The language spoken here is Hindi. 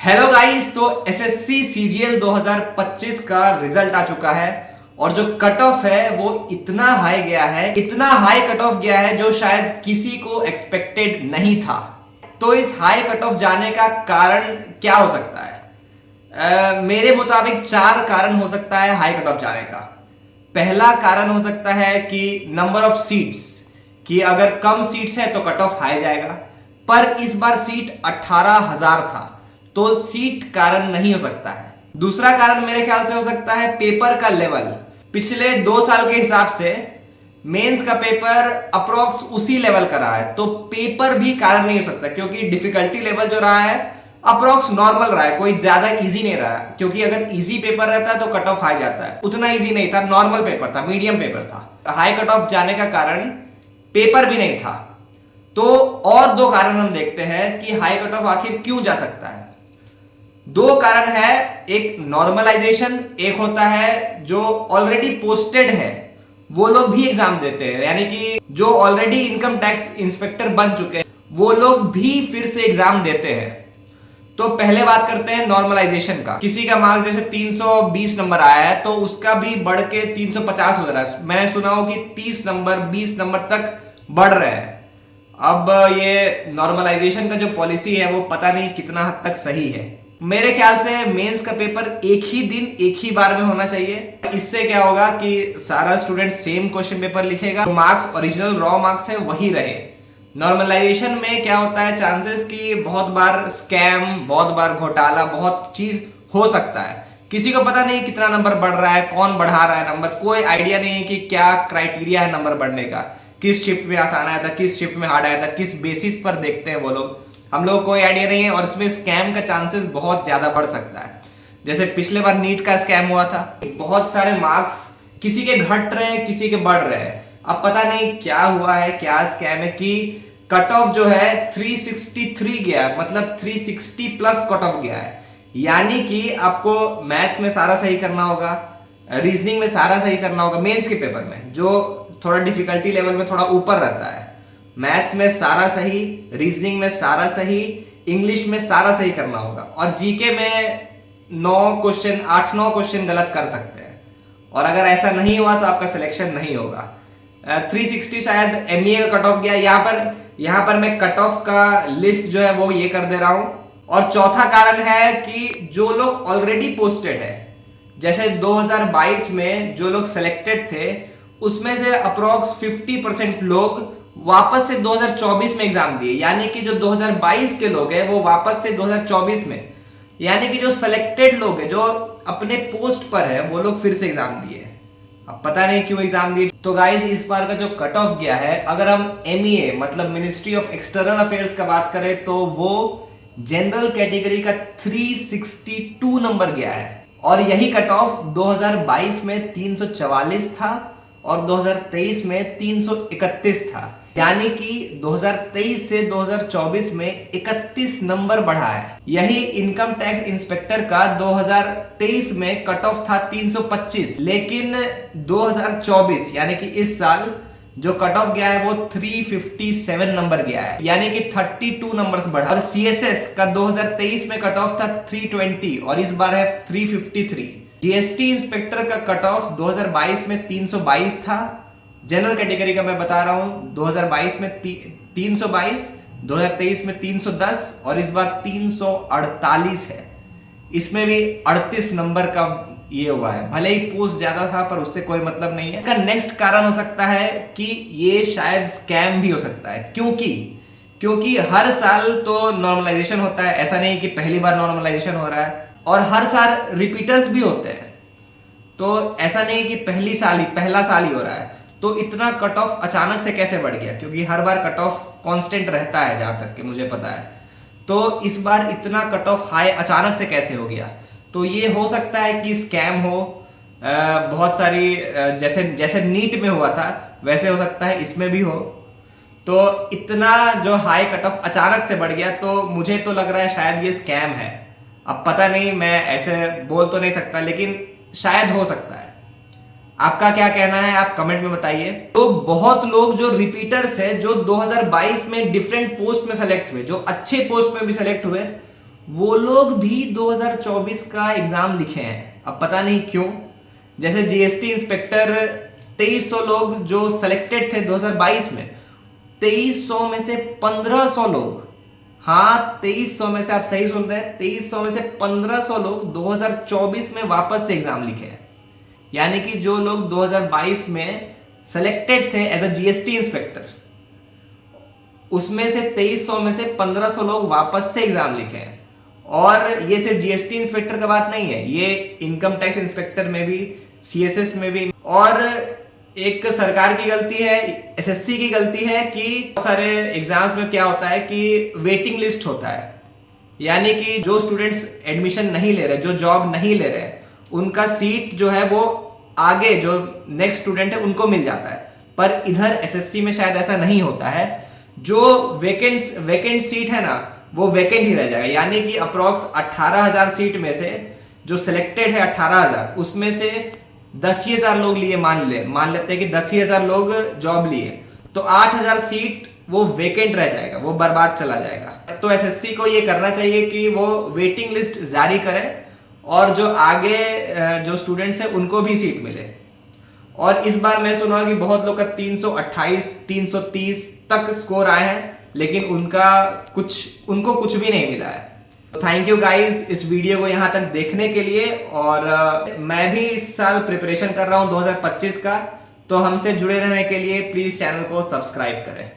हेलो गाइस, तो एसएससी सीजीएल 2025 का रिजल्ट आ चुका है और जो कट ऑफ है वो इतना हाई गया है, इतना हाई कट ऑफ गया है जो शायद किसी को एक्सपेक्टेड नहीं था। तो इस हाई कट ऑफ जाने का कारण क्या हो सकता है? मेरे मुताबिक चार कारण हो सकता है हाई कट ऑफ जाने का। पहला कारण हो सकता है कि नंबर ऑफ सीट्स, कि अगर कम सीट्स है तो कट ऑफ हाई जाएगा, पर इस बार सीट 18,000 था तो सीट कारण नहीं हो सकता है। दूसरा कारण मेरे ख्याल से हो सकता है पेपर का लेवल। पिछले 2 साल के हिसाब से मेंस का पेपर अप्रोक्स उसी लेवल का रहा है, तो पेपर भी कारण नहीं हो सकता क्योंकि डिफिकल्टी लेवल जो रहा है अप्रोक्स नॉर्मल रहा है, कोई ज्यादा इजी नहीं रहा है। क्योंकि अगर इजी पेपर रहता है तो कट ऑफ हाई जाता है, उतना इजी नहीं था, नॉर्मल पेपर था, मीडियम पेपर था। हाई कट ऑफ जाने का कारण पेपर भी नहीं था। तो और दो कारण हम देखते हैं कि हाई कट ऑफ आखिर क्यों जा सकता है। दो कारण है, एक नॉर्मलाइजेशन, एक होता है जो ऑलरेडी पोस्टेड है वो लोग भी एग्जाम देते हैं, यानी कि जो ऑलरेडी इनकम टैक्स इंस्पेक्टर बन चुके हैं वो लोग भी फिर से एग्जाम देते हैं। तो पहले बात करते हैं नॉर्मलाइजेशन का। किसी का मार्क्स जैसे 320 नंबर आया है तो उसका भी बढ़ के 350 हो रहा है। मैंने सुना हो कि 30 नंबर 20 नंबर तक बढ़ रहे हैं। अब ये नॉर्मलाइजेशन का जो पॉलिसी है वो पता नहीं कितना हद तक सही है। मेरे ख्याल से मेंस का पेपर एक ही दिन एक ही बार में होना चाहिए। इससे क्या होगा कि सारा स्टूडेंट सेम क्वेश्चन पेपर लिखेगा, तो मार्क्स ओरिजिनल रॉ मार्क्स है वही रहे। नॉर्मलाइजेशन में क्या होता है, चांसेस कि बहुत बार स्कैम, बहुत बार घोटाला, बहुत चीज हो सकता है। किसी को पता नहीं कितना नंबर बढ़ रहा है, कौन बढ़ा रहा है नंबर, कोई आइडिया नहीं है कि क्या क्राइटेरिया है नंबर बढ़ने का, किस शिफ्ट में आसान आया था, किस शिफ्ट में हार्ड आया था, किस बेसिस पर देखते हैं वो लोग, हम लोग को कोई आइडिया नहीं है। और इसमें स्कैम का चांसेस बहुत ज्यादा बढ़ सकता है। जैसे पिछले बार नीट का स्कैम हुआ था, बहुत सारे मार्क्स किसी के घट रहे हैं, किसी के बढ़ रहे हैं। अब पता नहीं क्या हुआ है, क्या स्कैम है कि कट ऑफ जो है 363 गया, मतलब 360 प्लस कट ऑफ गया है। यानी कि आपको मैथ्स में सारा सही करना होगा, रीजनिंग में सारा सही करना होगा, मेंस के पेपर में जो थोड़ा डिफिकल्टी लेवल में थोड़ा ऊपर रहता है। मैथ्स में सारा सही, रीजनिंग में सारा सही, इंग्लिश में सारा सही करना होगा, और जीके में 8-9 क्वेश्चन गलत कर सकते हैं। और अगर ऐसा नहीं हुआ तो आपका सिलेक्शन नहीं होगा। 360 शायद एमईए का कट ऑफ गया। यहाँ पर मैं कट ऑफ का लिस्ट जो है वो ये कर दे रहा हूं। और चौथा कारण है कि जो लोग ऑलरेडी पोस्टेड है, जैसे 2022 में जो लोग सिलेक्टेड थे उसमें से अप्रोक्स 50% लोग वापस से 2024 में एग्जाम दिए। यानी कि जो 2022 के लोग हैं वो वापस से 2024 में, यानी कि जो सिलेक्टेड लोग हैं जो अपने पोस्ट पर है वो लोग फिर से एग्जाम दिए। अब पता नहीं क्यों एग्जाम दिए। तो गाइस, इस बार का जो कट ऑफ गया है, अगर हम एमईए मतलब मिनिस्ट्री ऑफ एक्सटर्नल अफेयर्स का बात करें तो वो जनरल कैटेगरी का 362 नंबर गया है। और यही कट ऑफ 2022 में 344 था और 2023 में 331 था। यानी कि 2023 से 2024 में 31 नंबर बढ़ा है। यही इनकम टैक्स इंस्पेक्टर का 2023 में कट ऑफ था 325, लेकिन 2024 यानी कि इस साल जो कट ऑफ गया है वो 357 नंबर गया है, यानी कि 32 नंबर्स बढ़ा। और सीएसएस का 2023 में कट ऑफ था 320 और इस बार है 353। जीएसटी इंस्पेक्टर का कट ऑफ 2022 में 322 था। जनरल कैटेगरी का मैं बता रहा हूं, 2022 में 322, 2023 में 310 और इस बार 348 है। इसमें भी 38 नंबर का ये हुआ है। भले ही पोस्ट ज्यादा था पर उससे कोई मतलब नहीं है। इसका नेक्स्ट कारण हो सकता है कि ये शायद स्कैम भी हो सकता है, क्योंकि हर साल तो नॉर्मलाइजेशन होता है, ऐसा नहीं कि पहली बार नॉर्मलाइजेशन हो रहा है, और हर साल रिपीटर्स भी होते हैं। तो ऐसा नहीं कि पहला साल ही हो रहा है। तो इतना कट ऑफ अचानक से कैसे बढ़ गया, क्योंकि हर बार कट ऑफ कांस्टेंट रहता है जहां तक कि मुझे पता है। तो इस बार इतना कट ऑफ हाई अचानक से कैसे हो गया? तो ये हो सकता है कि स्कैम हो। बहुत सारी जैसे नीट में हुआ था वैसे हो सकता है इसमें भी हो। तो इतना जो हाई कट ऑफ अचानक से बढ़ गया, तो मुझे तो लग रहा है शायद ये स्कैम है। अब पता नहीं, मैं ऐसे बोल तो नहीं सकता, लेकिन शायद हो सकता है। आपका क्या कहना है आप कमेंट में बताइए। तो बहुत लोग जो रिपीटर्स है, जो 2022 में डिफरेंट पोस्ट में सेलेक्ट हुए, जो अच्छे पोस्ट में भी सेलेक्ट हुए, वो लोग भी 2024 का एग्जाम लिखे हैं। अब पता नहीं क्यों, जैसे जीएसटी इंस्पेक्टर 2300 लोग जो सेलेक्टेड थे 2022 में, 2300 में से 1500 लोग, हाँ 2300 में से, आप सही सुन रहे हैं, 2300 में से 1500 लोग 2024 में वापस से एग्जाम लिखे हैं। यानी कि जो लोग 2022 में सेलेक्टेड थे एज अ जीएसटी इंस्पेक्टर, उसमें से 2300 में से 1500 लोग वापस से एग्जाम लिखे हैं। और ये सिर्फ जीएसटी इंस्पेक्टर का बात नहीं है, ये इनकम टैक्स इंस्पेक्टर में भी, सीएसएस में भी। और एक सरकार की गलती है, एसएससी की गलती है कि बहुत सारे एग्जाम्स में क्या होता है कि वेटिंग लिस्ट होता है, यानी कि जो स्टूडेंट्स एडमिशन नहीं ले रहे, जो जॉब नहीं ले रहे, उनका सीट जो है वो आगे जो नेक्स्ट स्टूडेंट है उनको मिल जाता है। पर इधर एसएससी में शायद ऐसा नहीं होता है, जो वेकेंट सीट है ना वो वेकेंट ही रह जाएगा। यानी कि अप्रॉक्स 18,000 सीट में से जो सिलेक्टेड है 18,000, उसमें से 10,000 लोग लिए, मान लेते हैं कि 10,000 लोग जॉब लिए, तो 8,000 सीट वो वेकेंट रह जाएगा, वो बर्बाद चला जाएगा। तो एसएससी को ये करना चाहिए कि वो वेटिंग लिस्ट जारी करे और जो आगे जो स्टूडेंट्स हैं उनको भी सीट मिले। और इस बार मैं सुना कि बहुत लोग का 328, 330 तक स्कोर आए हैं, लेकिन उनको कुछ भी नहीं मिला है। थैंक यू गाइस इस वीडियो को यहाँ तक देखने के लिए। और मैं भी इस साल प्रिपरेशन कर रहा हूँ 2025 का, तो हमसे जुड़े रहने के लिए प्लीज चैनल को सब्सक्राइब करें।